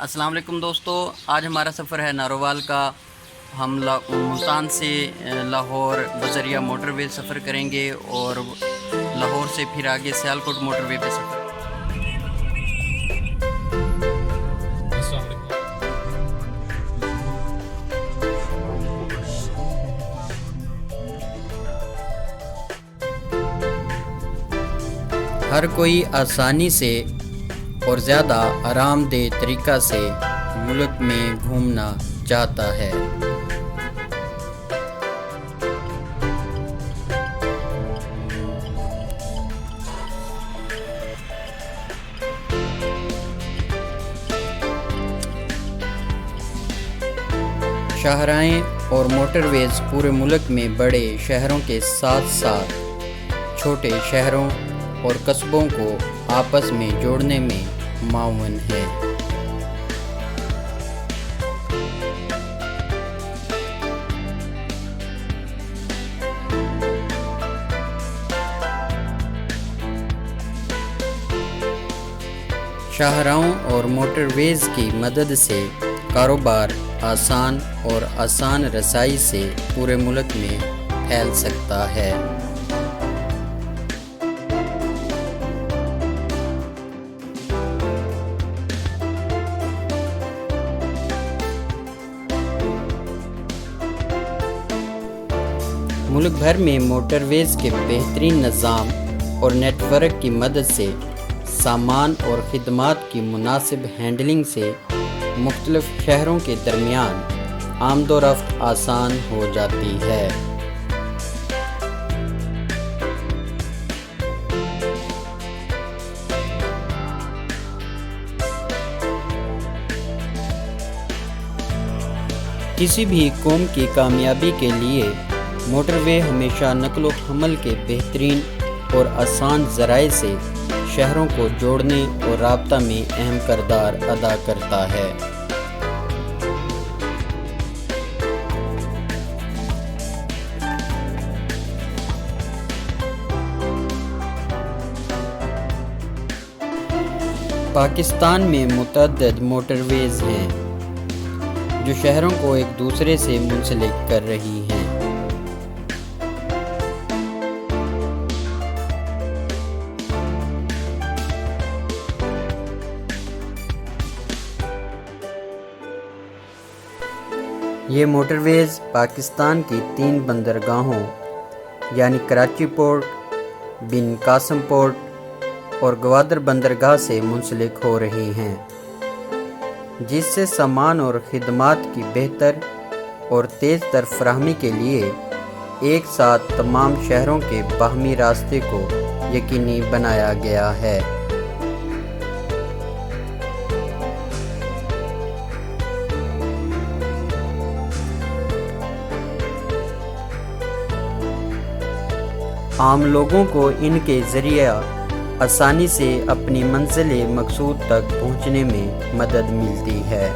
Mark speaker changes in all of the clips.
Speaker 1: السلام علیکم دوستو، آج ہمارا سفر ہے نارووال کا۔ ہم ملتان سے لاہور بذریعہ موٹر وے سفر کریں گے اور لاہور سے پھر آگے سیالکوٹ موٹر وے پہ سفر۔
Speaker 2: السلام علیکم۔
Speaker 1: ہر کوئی آسانی سے اور زیادہ آرام دہ طریقہ سے ملک میں گھومنا چاہتا ہے۔ شاہراہیں اور موٹر ویز پورے ملک میں بڑے شہروں کے ساتھ ساتھ چھوٹے شہروں اور قصبوں کو آپس میں جوڑنے میں معاون ہے۔ شاہراہوں اور موٹر ویز کی مدد سے کاروبار آسان اور آسان رسائی سے پورے ملک میں پھیل سکتا ہے۔ ملک بھر میں موٹر ویز کے بہترین نظام اور نیٹ ورک کی مدد سے سامان اور خدمات کی مناسب ہینڈلنگ سے مختلف شہروں کے درمیان آمد و رفت آسان ہو جاتی ہے۔ کسی بھی قوم کی کامیابی کے لیے موٹر وے ہمیشہ نقل و حمل کے بہترین اور آسان ذرائع سے شہروں کو جوڑنے اور رابطہ میں اہم کردار ادا کرتا ہے۔ پاکستان میں متعدد موٹر ویز ہیں جو شہروں کو ایک دوسرے سے منسلک کر رہی ہیں۔ یہ موٹر ویز پاکستان کی 3 بندرگاہوں یعنی کراچی پورٹ، بن قاسم پورٹ اور گوادر بندرگاہ سے منسلک ہو رہی ہیں، جس سے سامان اور خدمات کی بہتر اور تیز تر فراہمی کے لیے ایک ساتھ تمام شہروں کے باہمی راستے کو یقینی بنایا گیا ہے۔ عام لوگوں کو ان کے ذریعہ آسانی سے اپنی منزل مقصود تک پہنچنے میں مدد ملتی ہے۔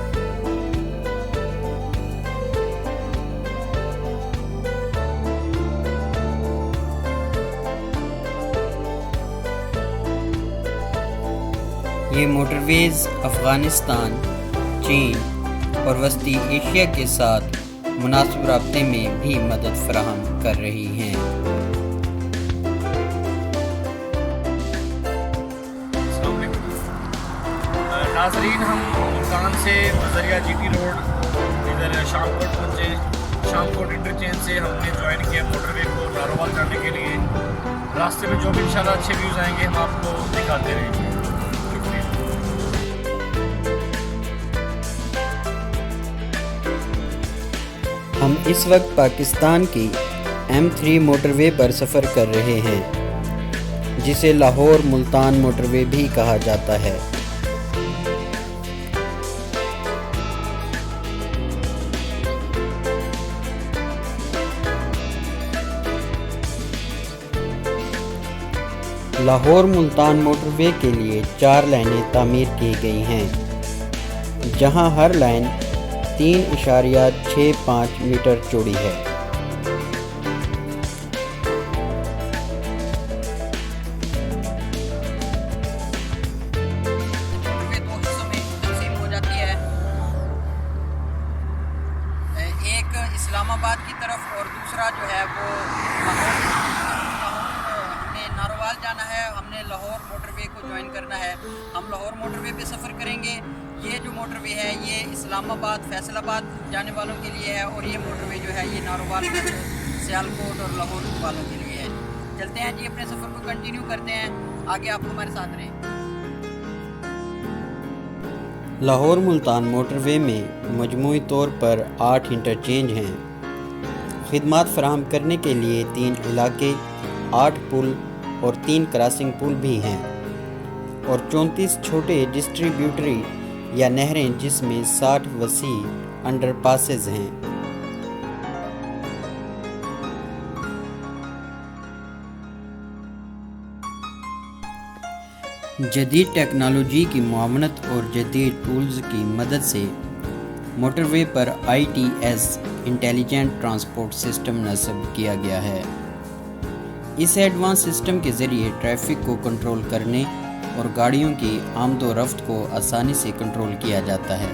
Speaker 1: یہ موٹر ویز افغانستان، چین اور وسطی ایشیا کے ساتھ مناسب رابطے میں بھی مدد فراہم کر رہی ہیں۔
Speaker 2: ناظرین، ہم ملتان سے بذریعہ جی ٹی روڈ ادھر شام کوٹ پہنچے۔ شام کوٹ انٹرچینج سے ہم نے جوائن کیا موٹر وے کو نارووال جانے کے لیے۔ راستے میں جو بھی انشاءاللہ اچھے ویوز آئیں گے ہم آپ کو دکھاتے رہیں گے۔
Speaker 1: ہم اس وقت پاکستان کی M3 موٹر وے پر سفر کر رہے ہیں، جسے لاہور ملتان موٹر وے بھی کہا جاتا ہے۔ لاہور ملتان موٹر وے کے لیے 4 لائنیں تعمیر کی گئی ہیں، جہاں ہر لائن 3.65 میٹر چوڑی ہے۔ دوسرا جو ہے وہ ہم نے ناروال جانا ہے. ہم نے لاہور موٹر وے کو جوائن کرنا ہے. ہم لاہور موٹر وے پہ سفر کریں گے. یہ جو موٹر وے ہے یہ اسلام آباد فیصل آباد جانے والوں کے لیے ہے, اور یہ موٹر وے جو ہے یہ ناروال سیالکوٹ اور لاہور والوں کے لیے ہے. چلتے ہیں جی, اپنے سفر کو کنٹینیو کرتے ہیں. آگے آپ ہمارے ساتھ رہیں. لاہور ملتان موٹر وے میں مجموعی طور پر 8 انٹرچینج ہیں. خدمات فراہم کرنے کے لیے 3 علاقے, 8 پل اور 3 کراسنگ پل بھی ہیں, اور 34 چھوٹے ڈسٹریبیوٹری یا نہریں جس میں 60 وسیع انڈر پاسز ہیں. جدید ٹیکنالوجی کی معاونت اور جدید ٹولز کی مدد سے موٹر وے پر ITS انٹیلیجنٹ ٹرانسپورٹ سسٹم نصب کیا گیا ہے. اس ایڈوانس سسٹم کے ذریعے ٹریفک کو کنٹرول کرنے اور گاڑیوں کی آمد و رفت کو آسانی سے کنٹرول کیا جاتا ہے.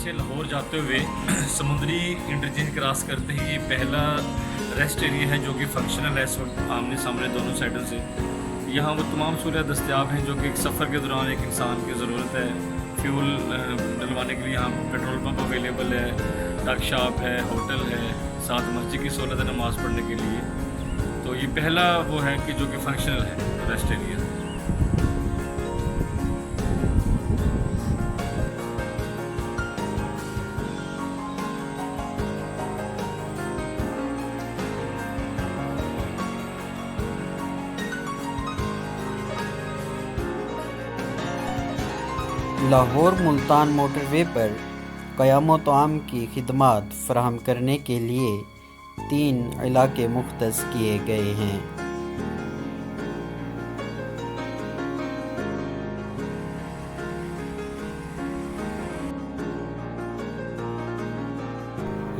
Speaker 2: سے لاہور جاتے ہوئے سمندری انٹرچینج کراس کرتے ہی یہ پہلا ریسٹ ایریا ہے جو کہ فنکشنل ہے. اس وقت آمنے سامنے دونوں سائڈوں سے یہاں وہ تمام سہولیات دستیاب ہیں جو کہ ایک سفر کے دوران ایک انسان کی ضرورت ہے. فیول ڈلوانے کے لیے یہاں پیٹرول پمپ اویلیبل ہے, ٹرک شاپ ہے, ہوٹل ہے, ساتھ مسجد کی سہولت ہے نماز پڑھنے کے لیے. تو یہ پہلا وہ ہے کہ جو کہ فنکشنل ہے rest area.
Speaker 1: Lahore Multan motorway پر قیام و طعام کی خدمات فراہم کرنے کے لیے 3 علاقے مختص کیے گئے ہیں.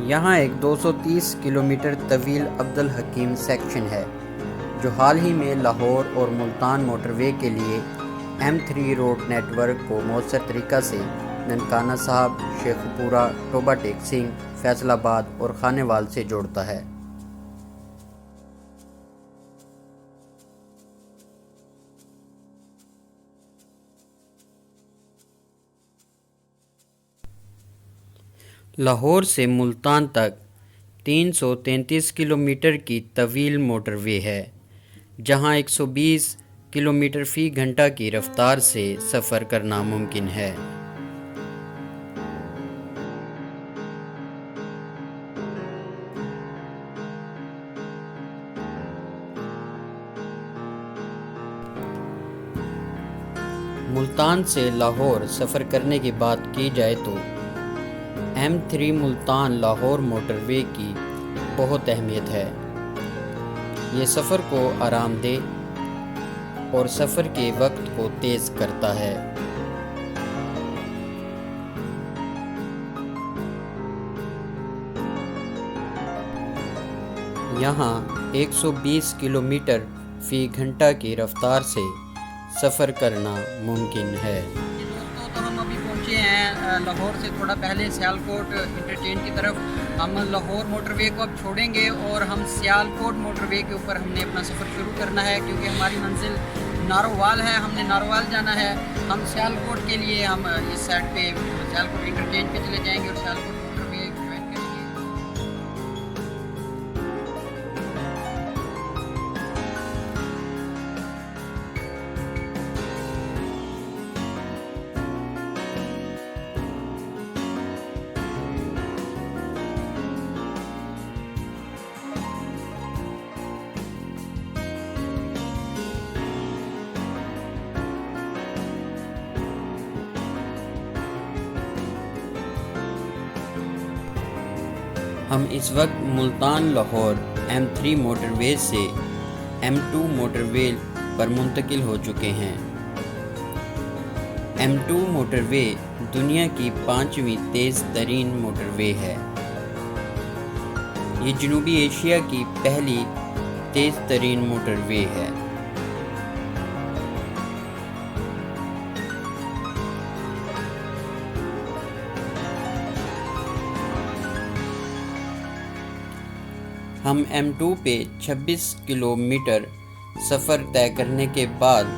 Speaker 1: یہاں ایک 230 کلومیٹر طویل عبدالحکیم سیکشن ہے جو حال ہی میں لاہور اور ملتان موٹر وے کے لیے M3 روڈ نیٹ ورک کو مؤثر طریقہ سے ننکانہ صاحب, شیخ پورہ, ٹوبہ ٹیک سنگھ, فیصل آباد اور خانے وال سے جوڑتا ہے. لاہور سے ملتان تک 333 کلومیٹر کی طویل موٹر وے ہے جہاں 120 کلومیٹر فی گھنٹہ کی رفتار سے سفر کرنا ممکن ہے. ملتان سے لاہور سفر کرنے کی بات کی جائے تو M3 ملتان لاہور موٹر وے کی بہت اہمیت ہے. یہ سفر کو آرام دہ اور سفر کے وقت کو تیز کرتا ہے. یہاں 120 کلومیٹر فی گھنٹہ کی رفتار سے سفر کرنا ممکن ہے. دوستوں, تو ہم ابھی پہنچے ہیں لاہور سے تھوڑا پہلے سیالکوٹ انٹرچینج کی طرف. ہم لاہور موٹر وے کو اب چھوڑیں گے اور ہم سیالکوٹ موٹر وے کے اوپر ہم نے اپنا سفر شروع کرنا ہے کیونکہ ہماری منزل ناروال ہے. ہم نے ناروال جانا ہے. ہم سیالکوٹ کے لیے ہم اس سائڈ پہ سیالکوٹ انٹرچینج پہ چلے جائیں گے اور سیالکوٹ موٹر وے جوائن کریں گے. ہم اس وقت ملتان لاہور M3 موٹر وے سے M2 موٹر وے پر منتقل ہو چکے ہیں. M2 موٹر وے دنیا کی 5ویں تیز ترین موٹر وے ہے۔ یہ جنوبی ایشیا کی پہلی تیز ترین موٹر وے ہے۔ ہم M2 پہ 26 کلومیٹر سفر طے کرنے کے بعد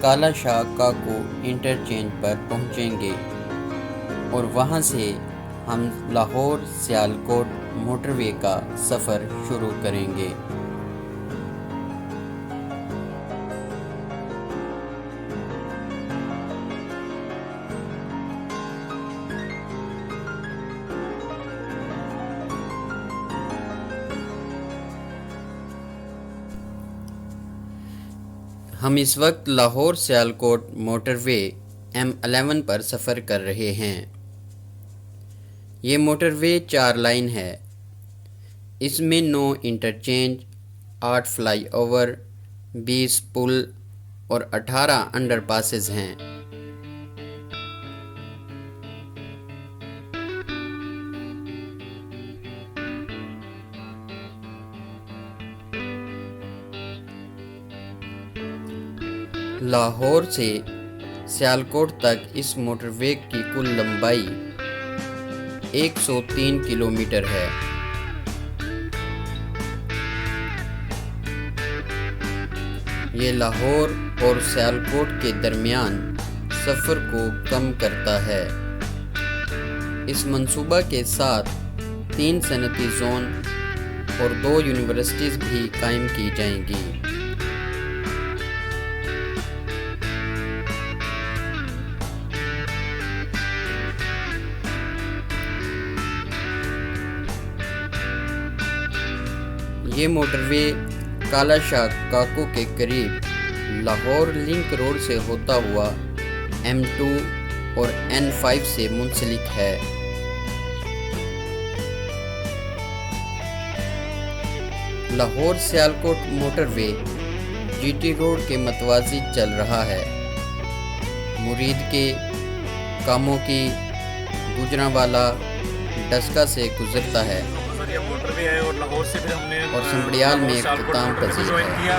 Speaker 1: کالا شاہ کاکو انٹرچینج پر پہنچیں گے اور وہاں سے ہم لاہور سیالکوٹ موٹر وے کا سفر شروع کریں گے۔ ہم اس وقت لاہور سیالکوٹ موٹر وے M11 پر سفر کر رہے ہیں۔ یہ موٹر وے 4 لائن ہے۔ اس میں 9 انٹرچینج، 8 فلائی اوور، 20 پل اور 18 انڈر پاسز ہیں۔ لاہور سے سیالکوٹ تک اس موٹر وے کی کل لمبائی 103 کلومیٹر ہے۔ یہ لاہور اور سیالکوٹ کے درمیان سفر کو کم کرتا ہے۔ اس منصوبہ کے ساتھ 3 صنعتی زون اور 2 یونیورسٹیز بھی قائم کی جائیں گی۔ یہ موٹر وے کالا شاہ کاکو کے قریب لاہور لنک روڈ سے ہوتا ہوا M2 اور N5 سے منسلک ہے۔ لاہور سیالکوٹ موٹر وے GT روڈ کے متوازی چل رہا ہے۔ مرید کے، کاموں کی، گجرانوالا، ڈسکا سے گزرتا ہے
Speaker 2: موٹر وے ہے اور لاہور سے پھر ہم نے
Speaker 1: اور سنبڑیال میں اختتام پذیر ہے۔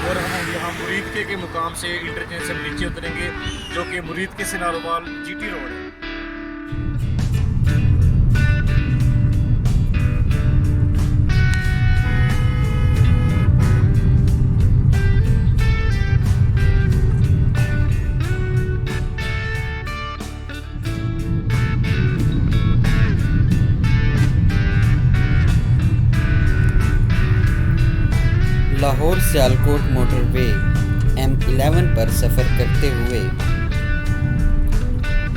Speaker 2: اور ہم یہاں مرید کے مقام سے انٹرچینج سے نیچے اتریں گے، جو کہ مرید کے سے ناروال GT روڈ ہے۔
Speaker 1: لاہور سیالکوٹ موٹر وے M11 پر سفر کرتے ہوئے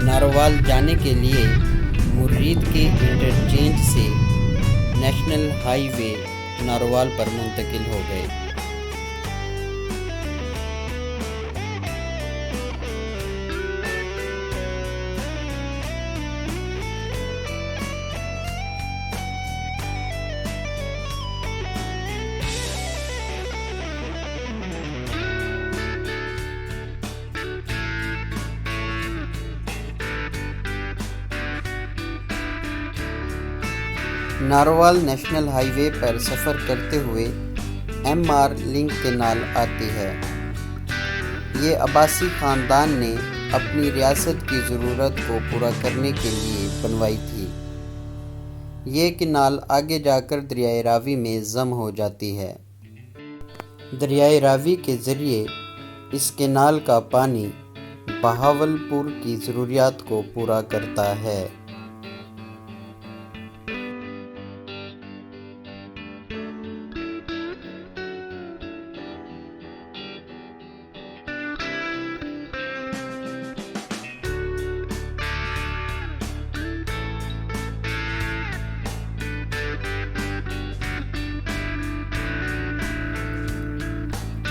Speaker 1: ناروال جانے کے لیے مرید کے انٹرچینج سے نیشنل ہائی وے ناروال پر منتقل ہو گئے۔ ناروال نیشنل ہائی وے پر سفر کرتے ہوئے MR لنک کینال آتی ہے۔ یہ عباسی خاندان نے اپنی ریاست کی ضرورت کو پورا کرنے کے لیے بنوائی تھی۔ یہ کینال آگے جا کر دریائے راوی میں ضم ہو جاتی ہے۔ دریائے راوی کے ذریعے اس کینال کا پانی بہاولپور کی ضروریات کو پورا کرتا ہے۔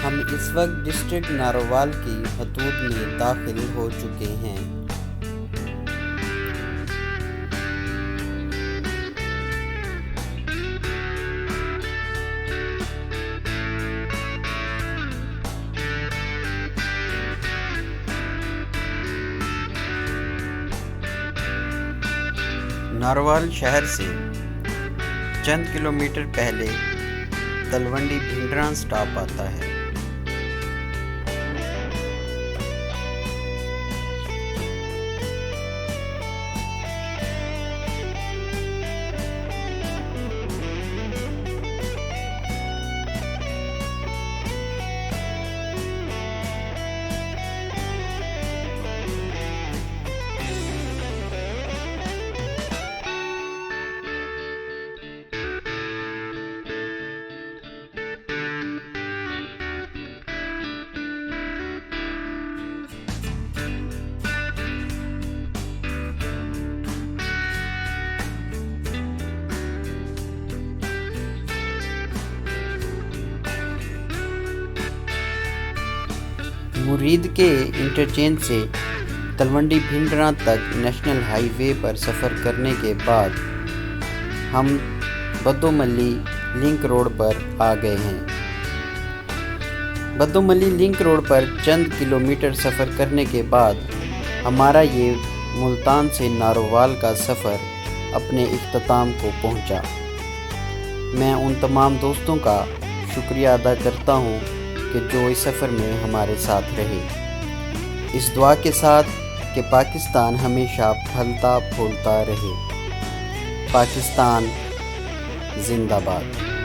Speaker 1: ہم اس وقت ڈسٹرکٹ ناروال کی حدود میں داخل ہو چکے ہیں۔ ناروال شہر سے چند کلومیٹر پہلے تلونڈی بھنڈراں سٹاپ آتا ہے۔ مرید کے انٹرچینج سے تلونڈی بھنڈراں تک نیشنل ہائی وے پر سفر کرنے کے بعد ہم بدوملی لنک روڈ پر آ گئے ہیں۔ بدوملی لنک روڈ پر چند کلومیٹر سفر کرنے کے بعد ہمارا یہ ملتان سے ناروال کا سفر اپنے اختتام کو پہنچا۔ میں ان تمام دوستوں کا شکریہ ادا کرتا ہوں کہ جو اس سفر میں ہمارے ساتھ رہے، اس دعا کے ساتھ کہ پاکستان ہمیشہ پھلتا پھولتا رہے۔ پاکستان زندہ باد۔